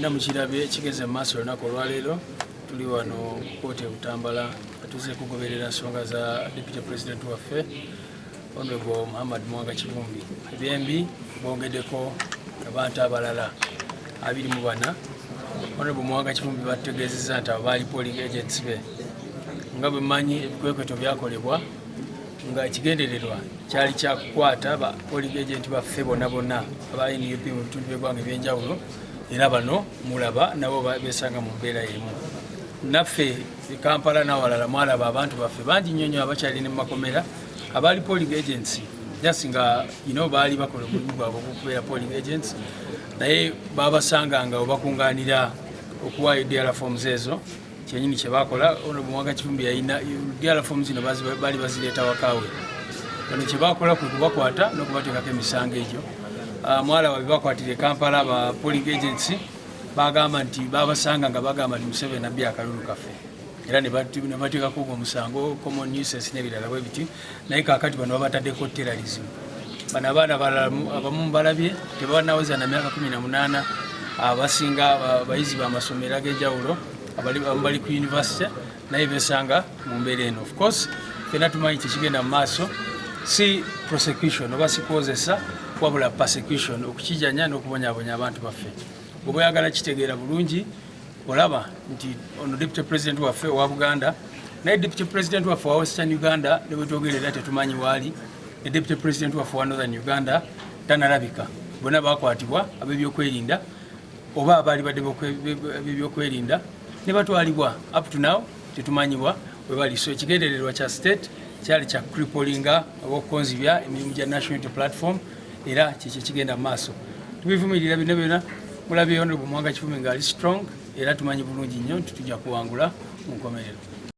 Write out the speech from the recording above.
mwena mukirabye kigeze mu maaso olunaku olwaleero tuli wano kkooti Butambala atuze kugoberera nsonga za Deputy President waffe Honorable Muhammad Mwanga Kivumbi. Ebyembi bongeddeko abantu abalala 24. Honorable Mwanga Kivumbi bategeezezza nti abaali polling agents be nga bwe mmanyi ebikwekweto byakolebwa nga ekigendererwa kyali kyakukwata ba polling agent baffe bonna aba NUP mu bitundu by'eggwanga ebyenjawulo era bano mulaba nabo besanga mu mbeera emu. Naffe Kampala n'awalala mwalaba abantu baffe bangi nnyo abakyali ne mu makomera abaali polling agents just nga baali bakola omulimu gwabwe okubeera polling agents naye babasanganga obakungaanira okuwaayo DL forms ezo kyenyini kye bakola. Honorable Mwanga Kivumbi yalina DL forms zino baali bazireeta wakaawe bano kye bakola kwe kubakwata n'okubateekako emisango egyo. Mwalaba bye bakwatire Kampala ba polling agents bagamba nti babasanga nga bagamba nti Museveni abbye akalulu kaffe era ne bateekako ogwo omusango common nuisance n'ebirala bwe biti naye kaakati bano babataddeko terrorism. Bano abaana abamu balabye tebanaweza na myaka 18 abasinga abayizi b'amasomero ag'enjawulo bali ku university naye besanga mu mbeera eno. Of course fena tumanyi tekigenda mu maaso si prosecution oba si kwozesa wabula persecution okukijanya n'okubonyabonya abantu baffe. Bwe oyagala kitegeera bulungi olaba nti ono Deputy President waffe wa Buganda naye Deputy President waffe wa Western Uganda ne bwetwogerera tetumanyi waali ne Deputy President waffe wa Northern Uganda tanalabika. Bonna bakwatibwa ab'ebyokwerinda oba abaali badde b'ebyokwerinda ne batwalibwa up to now tetumanyibwa bwe bali. So ekigendererwa kya state kyali kya cripplinga oba okukonzibya emirimu gya National Unity Platform era kyekyo kigenda mu maaso. Tubivumirira bino byonna mulabye Honorable Mwanga Kivumbi nga ali strong era tumanyi bulungi nnyo nti tujja kuwangula mu nkomerero.